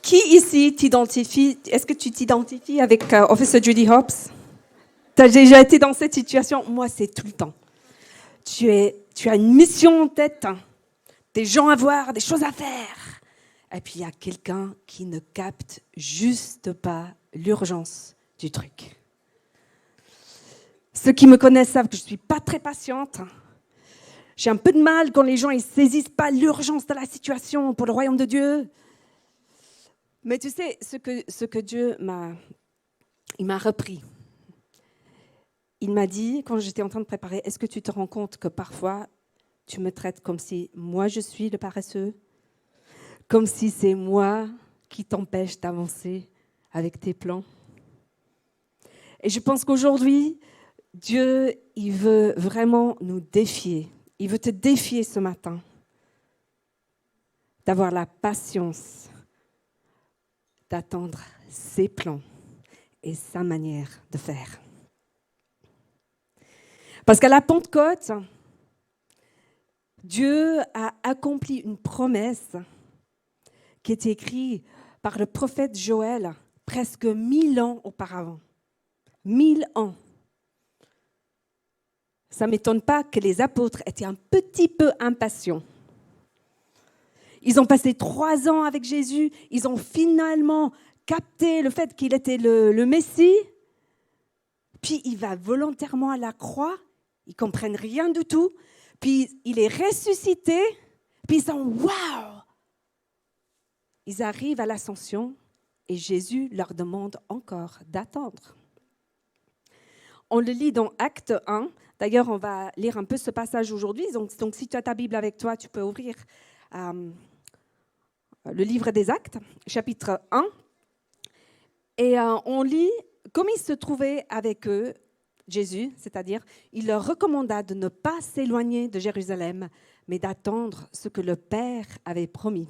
Qui ici t'identifie? Est-ce que tu t'identifies avec Officer Judy Hopps? Tu as déjà été dans cette situation? Moi, c'est tout le temps. Tu as une mission en tête, des gens à voir, des choses à faire. Et puis, il y a quelqu'un qui ne capte juste pas l'urgence du truc. Ceux qui me connaissent savent que je ne suis pas très patiente. J'ai un peu de mal quand les gens ne saisissent pas l'urgence de la situation pour le royaume de Dieu. Mais tu sais, ce que Dieu m'a repris. Il m'a dit, quand j'étais en train de préparer, est-ce que tu te rends compte que parfois, tu me traites comme si moi, je suis le paresseux? Comme si c'est moi qui t'empêche d'avancer avec tes plans? Et je pense qu'aujourd'hui, Dieu, il veut vraiment nous défier. Il veut te défier ce matin d'avoir la patience d'attendre ses plans et sa manière de faire. Parce qu'à la Pentecôte, Dieu a accompli une promesse qui était écrite par le prophète Joël presque 1000 ans auparavant. 1000 ans. Ça ne m'étonne pas que les apôtres étaient un petit peu impatients. Ils ont passé 3 ans avec Jésus. Ils ont finalement capté le fait qu'il était le Messie. Puis il va volontairement à la croix. Ils ne comprennent rien du tout. Puis il est ressuscité. Puis ils sont « Waouh !» Ils arrivent à l'ascension et Jésus leur demande encore d'attendre. On le lit dans Acte 1. D'ailleurs, on va lire un peu ce passage aujourd'hui. Donc si tu as ta Bible avec toi, tu peux ouvrir le livre des Actes, chapitre 1. Et on lit, comme il se trouvait avec eux, Jésus, c'est-à-dire, il leur recommanda de ne pas s'éloigner de Jérusalem, mais d'attendre ce que le Père avait promis.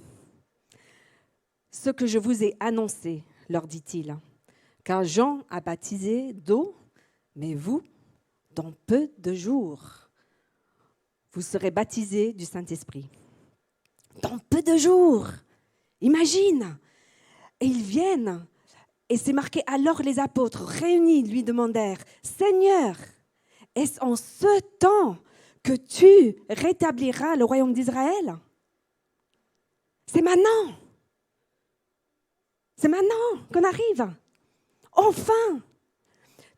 Ce que je vous ai annoncé, leur dit-il, car Jean a baptisé d'eau, mais vous, dans peu de jours, vous serez baptisés du Saint-Esprit. Dans peu de jours, imagine. Et ils viennent, et c'est marqué, alors les apôtres réunis lui demandèrent, « Seigneur, est-ce en ce temps que tu rétabliras le royaume d'Israël ?» C'est maintenant. C'est maintenant qu'on arrive. Enfin.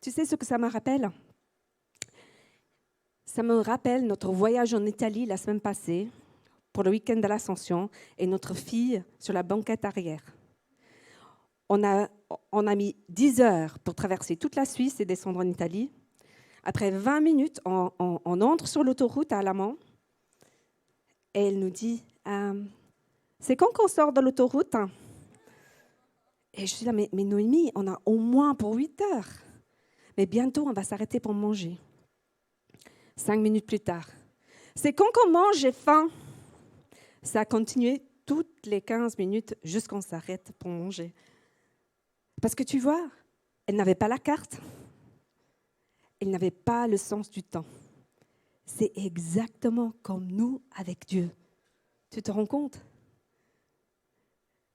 Tu sais ce que ça me rappelle? Ça me rappelle notre voyage en Italie la semaine passée pour le week-end de l'Ascension et notre fille sur la banquette arrière. On a mis 10 heures pour traverser toute la Suisse et descendre en Italie. Après 20 minutes, on entre sur l'autoroute à Alamand et elle nous dit « C'est quand qu'on sort de l'autoroute ?» Et je suis là, mais Noémie, on a au moins pour 8 heures. Mais bientôt, on va s'arrêter pour manger. 5 minutes plus tard. C'est quand qu'on mange, j'ai faim. Ça a continué toutes les 15 minutes jusqu'on s'arrête pour manger. Parce que tu vois, elle n'avait pas la carte. Elle n'avait pas le sens du temps. C'est exactement comme nous avec Dieu. Tu te rends compte?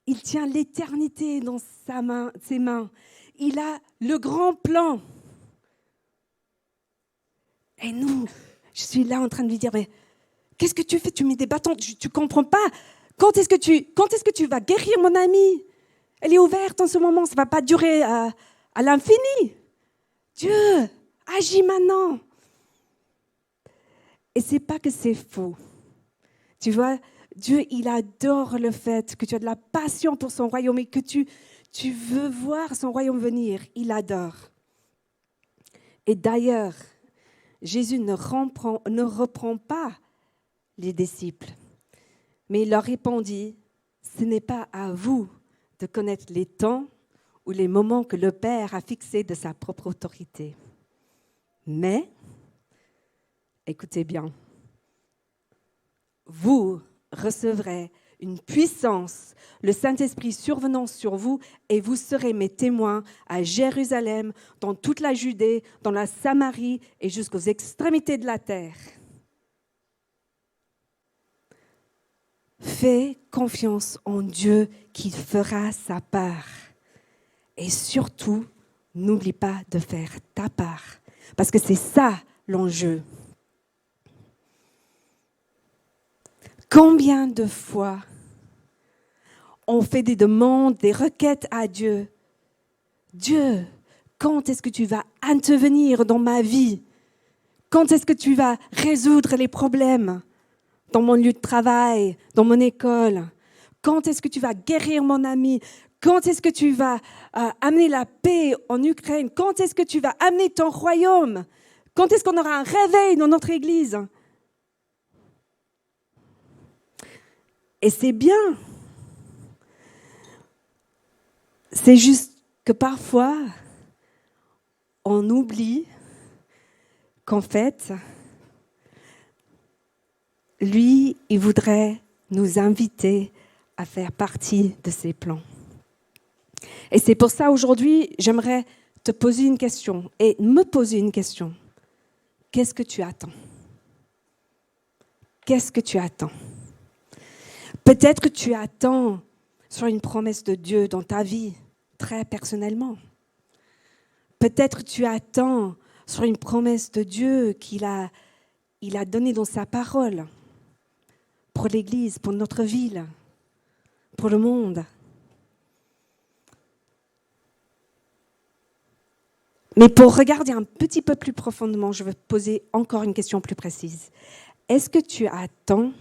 Il tient l'éternité dans ses mains. Il a le grand plan. Et nous, je suis là en train de lui dire, mais qu'est-ce que tu fais? Tu mets des bâtons, tu ne comprends pas. Quand est-ce que tu vas guérir mon amie? Elle est ouverte en ce moment, ça ne va pas durer à l'infini. Dieu, agis maintenant. Et ce n'est pas que c'est faux. Tu vois, Dieu, il adore le fait que tu as de la passion pour son royaume et que tu veux voir son royaume venir. Il adore. Et d'ailleurs, Jésus ne reprend pas les disciples, mais il leur répondit, « Ce n'est pas à vous de connaître les temps ou les moments que le Père a fixés de sa propre autorité. Mais, écoutez bien, vous recevrez une puissance, le Saint-Esprit survenant sur vous, et vous serez mes témoins à Jérusalem, dans toute la Judée, dans la Samarie et jusqu'aux extrémités de la terre. » Fais confiance en Dieu qui fera sa part. Et surtout, n'oublie pas de faire ta part. Parce que c'est ça l'enjeu. Combien de fois on fait des demandes, des requêtes à Dieu? Dieu, quand est-ce que tu vas intervenir dans ma vie? Quand est-ce que tu vas résoudre les problèmes dans mon lieu de travail, dans mon école? Quand est-ce que tu vas guérir mon ami? Quand est-ce que tu vas amener la paix en Ukraine? Quand est-ce que tu vas amener ton royaume? Quand est-ce qu'on aura un réveil dans notre église? Et c'est bien. C'est juste que parfois, on oublie qu'en fait, lui, il voudrait nous inviter à faire partie de ses plans. Et c'est pour ça, aujourd'hui, j'aimerais te poser une question et me poser une question. Qu'est-ce que tu attends? Qu'est-ce que tu attends? Peut-être que tu attends sur une promesse de Dieu dans ta vie, très personnellement. Peut-être que tu attends sur une promesse de Dieu qu'il a donnée dans sa parole pour l'Église, pour notre ville, pour le monde. Mais pour regarder un petit peu plus profondément, je vais te poser encore une question plus précise. Est-ce que tu attends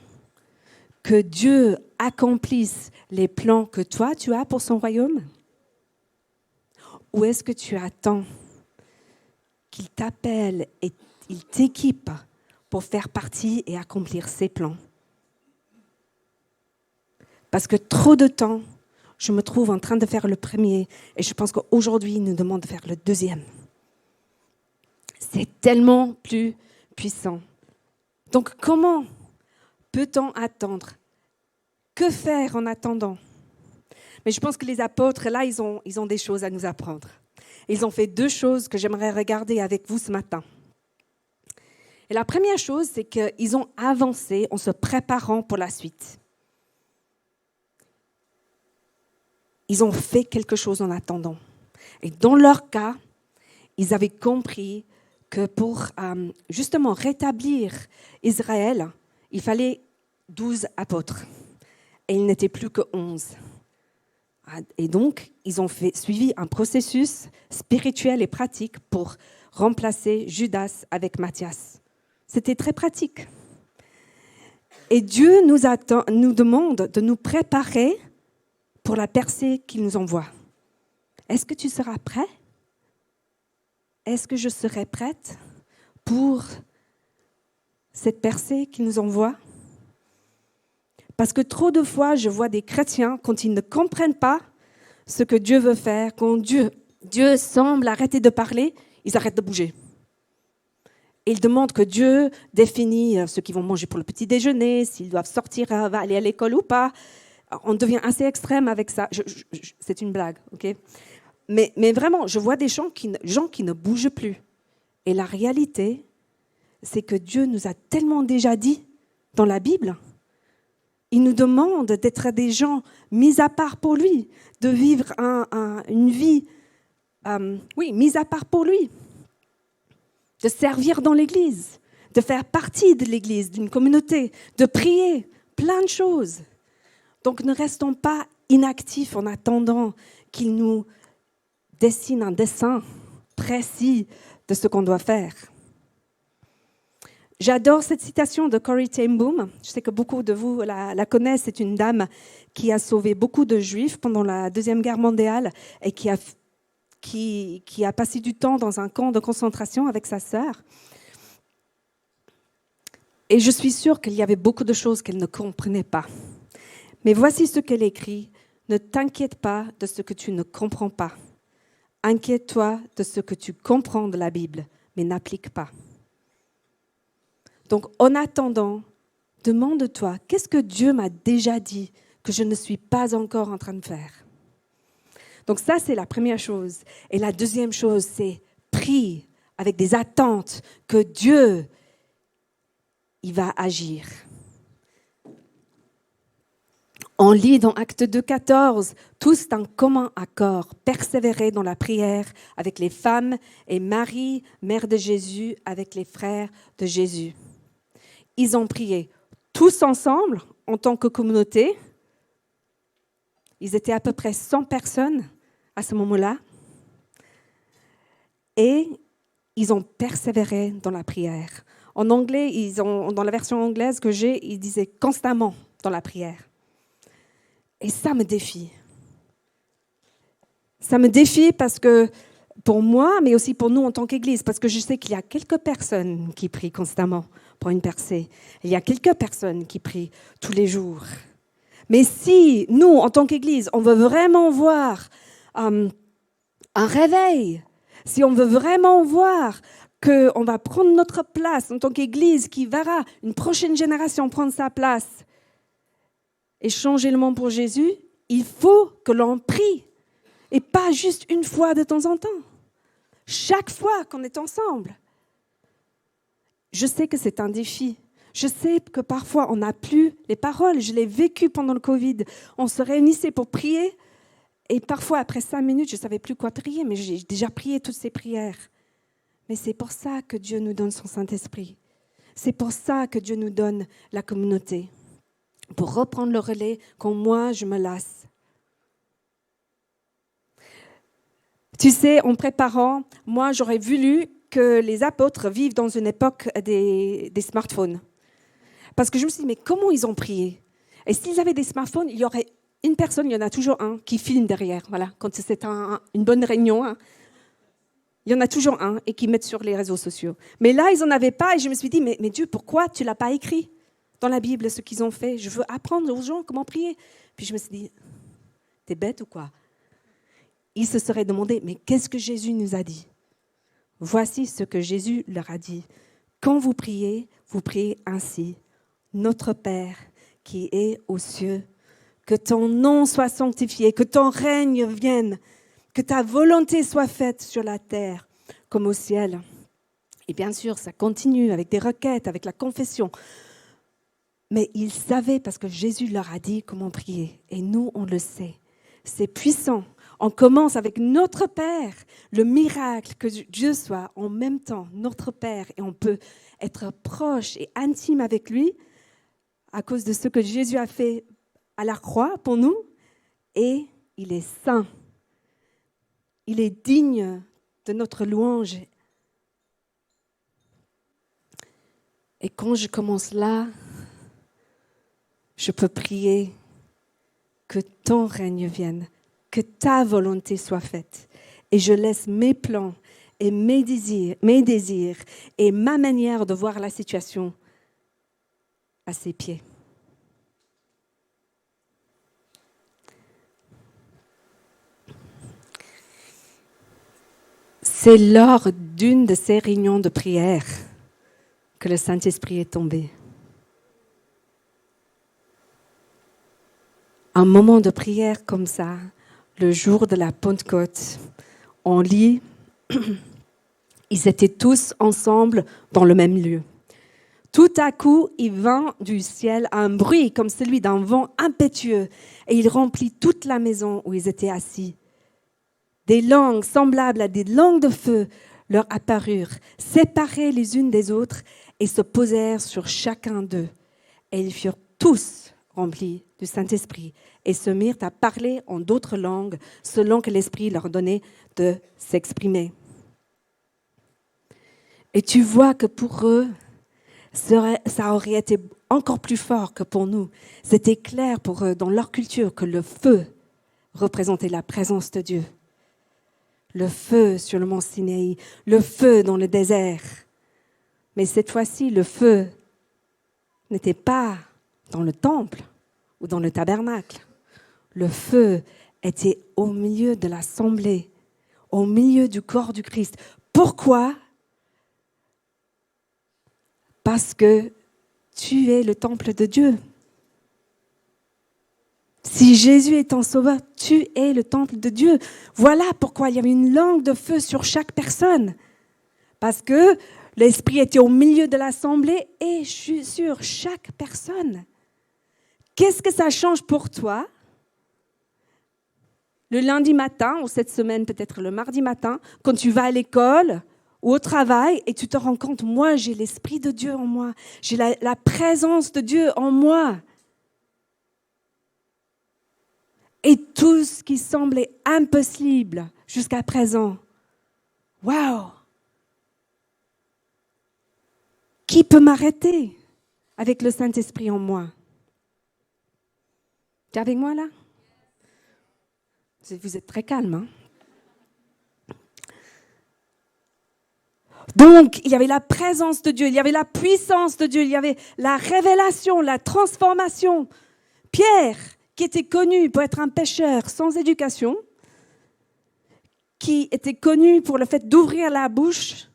que Dieu accomplisse les plans que toi, tu as pour son royaume? Ou est-ce que tu attends qu'il t'appelle et il t'équipe pour faire partie et accomplir ses plans? Parce que trop de temps, je me trouve en train de faire le premier et je pense qu'aujourd'hui, il nous demande de faire le deuxième. C'est tellement plus puissant. Donc, comment peut-on attendre? Que faire en attendant? Mais je pense que les apôtres, là, ils ont des choses à nous apprendre. Ils ont fait 2 choses que j'aimerais regarder avec vous ce matin. Et la première chose, c'est qu'ils ont avancé en se préparant pour la suite. Ils ont fait quelque chose en attendant. Et dans leur cas, ils avaient compris que pour justement rétablir Israël, il fallait 12 apôtres. Et ils n'étaient plus que 11. Et donc, ils ont suivi un processus spirituel et pratique pour remplacer Judas avec Matthias. C'était très pratique. Et Dieu nous demande de nous préparer pour la percée qu'il nous envoie. Est-ce que tu seras prêt? Est-ce que je serai prête pour cette percée qu'il nous envoie? Parce que trop de fois, je vois des chrétiens, quand ils ne comprennent pas ce que Dieu veut faire, quand Dieu semble arrêter de parler, ils arrêtent de bouger. Ils demandent que Dieu définisse ce qu'ils vont manger pour le petit déjeuner, s'ils doivent sortir, aller à l'école ou pas. On devient assez extrême avec ça. C'est une blague, ok? Mais vraiment, je vois des gens qui ne bougent plus. Et la réalité, c'est que Dieu nous a tellement déjà dit dans la Bible. Il nous demande d'être des gens mis à part pour lui, de vivre une vie, mise à part pour lui, de servir dans l'Église, de faire partie de l'Église, d'une communauté, de prier, plein de choses. Donc ne restons pas inactifs en attendant qu'il nous dessine un dessin précis de ce qu'on doit faire. J'adore cette citation de Corrie ten Boom. Je sais que beaucoup de vous la connaissent. C'est une dame qui a sauvé beaucoup de Juifs pendant la Deuxième Guerre mondiale et qui a passé du temps dans un camp de concentration avec sa sœur. Et je suis sûre qu'il y avait beaucoup de choses qu'elle ne comprenait pas. Mais voici ce qu'elle écrit. Ne t'inquiète pas de ce que tu ne comprends pas. Inquiète-toi de ce que tu comprends de la Bible, mais n'applique pas. Donc, en attendant, demande-toi, qu'est-ce que Dieu m'a déjà dit que je ne suis pas encore en train de faire? Donc ça, c'est la première chose. Et la deuxième chose, c'est prie avec des attentes que Dieu, il va agir. On lit dans Actes 2,14, tous d'un commun accord, persévéraient dans la prière avec les femmes et Marie, mère de Jésus, avec les frères de Jésus. Ils ont prié tous ensemble en tant que communauté. Ils étaient à peu près 100 personnes à ce moment-là. Et ils ont persévéré dans la prière. En anglais, dans la version anglaise que j'ai, ils disaient constamment dans la prière. Et ça me défie. Ça me défie parce que pour moi, mais aussi pour nous en tant qu'Église, parce que je sais qu'il y a quelques personnes qui prient constamment pour une percée. Il y a quelques personnes qui prient tous les jours. Mais si nous, en tant qu'Église, on veut vraiment voir un réveil, si on veut vraiment voir qu'on va prendre notre place en tant qu'Église, qui verra une prochaine génération prendre sa place, et changer le monde pour Jésus, il faut que l'on prie. Et pas juste une fois de temps en temps. Chaque fois qu'on est ensemble. Je sais que c'est un défi. Je sais que parfois on n'a plus les paroles. Je l'ai vécu pendant le Covid. On se réunissait pour prier. Et parfois, après 5 minutes, je ne savais plus quoi prier. Mais j'ai déjà prié toutes ces prières. Mais c'est pour ça que Dieu nous donne son Saint-Esprit. C'est pour ça que Dieu nous donne la communauté. Pour reprendre le relais quand moi, je me lasse. Tu sais, en préparant, moi, j'aurais voulu que les apôtres vivent dans une époque des smartphones. Parce que je me suis dit, mais comment ils ont prié? Et s'ils avaient des smartphones, il y aurait une personne, il y en a toujours un, qui filme derrière. Voilà, quand c'est une bonne réunion, hein. Il y en a toujours un et qui met sur les réseaux sociaux. Mais là, ils n'en avaient pas et je me suis dit, mais Dieu, pourquoi tu ne l'as pas écrit dans la Bible, ce qu'ils ont fait? Je veux apprendre aux gens comment prier. Puis je me suis dit, t'es bête ou quoi? Ils se seraient demandé, mais qu'est-ce que Jésus nous a dit? Voici ce que Jésus leur a dit. Quand vous priez ainsi. Notre Père qui est aux cieux, que ton nom soit sanctifié, que ton règne vienne, que ta volonté soit faite sur la terre comme au ciel. Et bien sûr, ça continue avec des requêtes, avec la confession. Mais ils savaient parce que Jésus leur a dit comment prier. Et nous, on le sait. C'est puissant. On commence avec notre Père, le miracle que Dieu soit en même temps notre Père. Et on peut être proche et intime avec lui à cause de ce que Jésus a fait à la croix pour nous. Et il est saint. Il est digne de notre louange. Et quand je commence là, je peux prier que ton règne vienne, que ta volonté soit faite. Et je laisse mes plans et mes désirs et ma manière de voir la situation à ses pieds. C'est lors d'une de ces réunions de prière que le Saint-Esprit est tombé. Un moment de prière comme ça, le jour de la Pentecôte, on lit, ils étaient tous ensemble dans le même lieu. Tout à coup, il vint du ciel un bruit comme celui d'un vent impétueux et il remplit toute la maison où ils étaient assis. Des langues semblables à des langues de feu leur apparurent, séparées les unes des autres et se posèrent sur chacun d'eux. Et ils furent tous remplis du Saint-Esprit et se mirent à parler en d'autres langues selon que l'Esprit leur donnait de s'exprimer. Et tu vois que pour eux, ça aurait été encore plus fort que pour nous. C'était clair pour eux, dans leur culture, que le feu représentait la présence de Dieu. Le feu sur le mont Sinaï, le feu dans le désert. Mais cette fois-ci, le feu n'était pas dans le temple ou dans le tabernacle. Le feu était au milieu de l'assemblée, au milieu du corps du Christ. Pourquoi ? Parce que tu es le temple de Dieu. Si Jésus est ton sauveur, tu es le temple de Dieu. Voilà pourquoi il y avait une langue de feu sur chaque personne. Parce que l'Esprit était au milieu de l'assemblée et sur chaque personne. Qu'est-ce que ça change pour toi le lundi matin, ou cette semaine peut-être le mardi matin, quand tu vas à l'école ou au travail et tu te rends compte, moi j'ai l'Esprit de Dieu en moi, j'ai la présence de Dieu en moi. Et tout ce qui semblait impossible jusqu'à présent, waouh! Qui peut m'arrêter avec le Saint-Esprit en moi? Tu es avec moi là? Vous êtes très calme, hein? Donc, il y avait la présence de Dieu, il y avait la puissance de Dieu, il y avait la révélation, la transformation. Pierre, qui était connu pour être un pêcheur sans éducation, qui était connu pour le fait d'ouvrir la bouche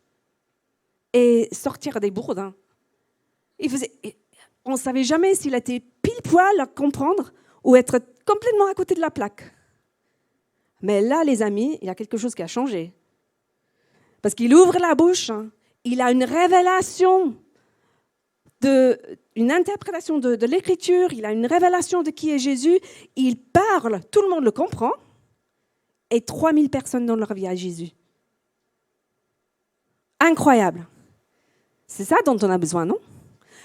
et sortir des bourdes. Hein. On ne savait jamais s'il était pile poil à comprendre ou être complètement à côté de la plaque. Mais là, les amis, il y a quelque chose qui a changé. Parce qu'il ouvre la bouche, hein, il a une révélation, une interprétation de l'Écriture, il a une révélation de qui est Jésus, il parle, tout le monde le comprend, et 3000 personnes donnent leur vie à Jésus. Incroyable. C'est ça dont on a besoin, non?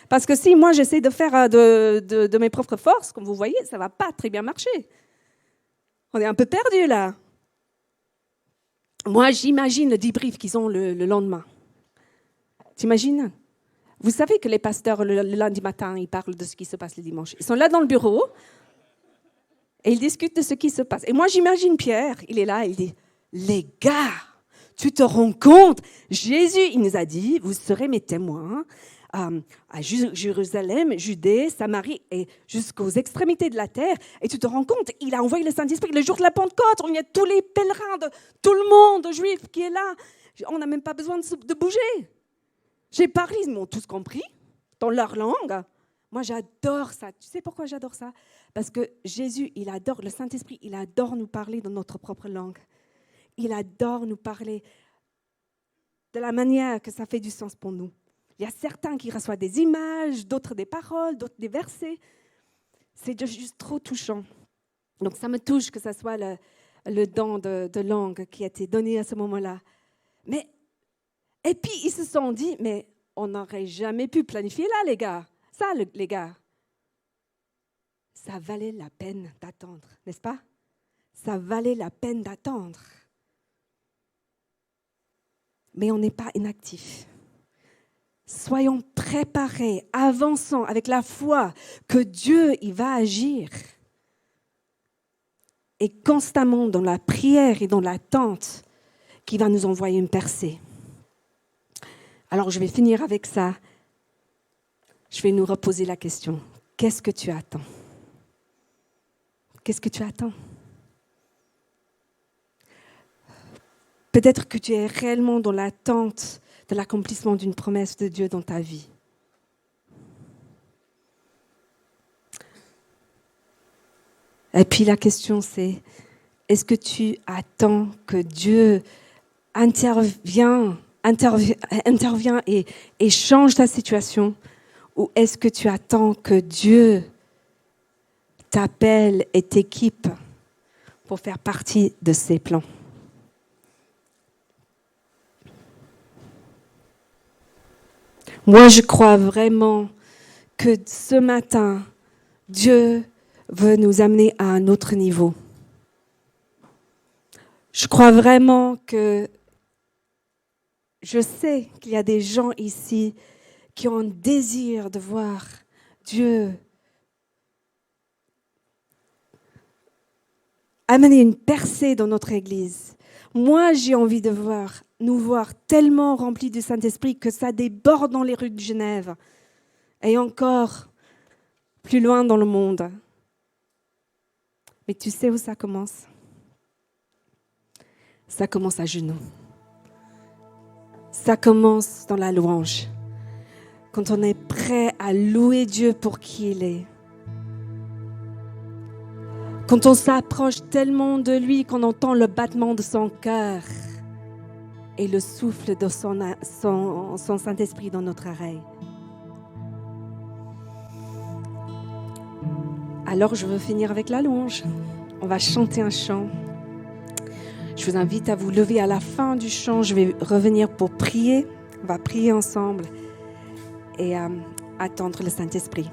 Parce que si moi j'essaie de faire de mes propres forces, comme vous voyez, ça ne va pas très bien marcher. On est un peu perdu là. Moi, j'imagine le débrief qu'ils ont le lendemain. T'imagines? Vous savez que les pasteurs, le lundi matin, ils parlent de ce qui se passe le dimanche. Ils sont là dans le bureau et ils discutent de ce qui se passe. Et moi, j'imagine Pierre, il est là, il dit, les gars, tu te rends compte? Jésus, il nous a dit, vous serez mes témoins à Jérusalem, Judée, Samarie et jusqu'aux extrémités de la terre. Et tu te rends compte, il a envoyé le Saint-Esprit le jour de la Pentecôte. Il y a tous les pèlerins de tout le monde juif qui est là. On n'a même pas besoin de bouger. J'ai parlé, ils m'ont tous compris dans leur langue. Moi, j'adore ça. Tu sais pourquoi j'adore ça? Parce que Jésus, il adore, le Saint-Esprit, il adore nous parler dans notre propre langue. Il adore nous parler de la manière que ça fait du sens pour nous. Il y a certains qui reçoivent des images, d'autres des paroles, d'autres des versets. C'est juste trop touchant. Donc ça me touche que ce soit le don de langue qui a été donné à ce moment-là. Et puis ils se sont dit, mais on n'aurait jamais pu planifier là, les gars. Ça, les gars, ça valait la peine d'attendre, n'est-ce pas? Ça valait la peine d'attendre. Mais on n'est pas inactif. Soyons préparés, avançons avec la foi que Dieu, il va agir. Et constamment dans la prière et dans l'attente qu'il va nous envoyer une percée. Alors je vais finir avec ça. Je vais nous reposer la question. Qu'est-ce que tu attends? Qu'est-ce que tu attends? Peut-être que tu es réellement dans l'attente de l'accomplissement d'une promesse de Dieu dans ta vie. Et puis la question c'est, est-ce que tu attends que Dieu intervient et change ta situation? Ou est-ce que tu attends que Dieu t'appelle et t'équipe pour faire partie de ses plans? Moi, je crois vraiment que ce matin, Dieu veut nous amener à un autre niveau. Je crois vraiment que je sais qu'il y a des gens ici qui ont un désir de voir Dieu amener une percée dans notre Église. Moi, j'ai envie de nous voir tellement remplis du Saint-Esprit que ça déborde dans les rues de Genève et encore plus loin dans le monde. Mais tu sais où ça commence? Ça commence à genoux. Ça commence dans la louange. Quand on est prêt à louer Dieu pour qui il est. Quand on s'approche tellement de lui qu'on entend le battement de son cœur et le souffle de son Saint-Esprit dans notre oreille. Alors, je veux finir avec la louange. On va chanter un chant. Je vous invite à vous lever à la fin du chant. Je vais revenir pour prier. On va prier ensemble et attendre le Saint-Esprit.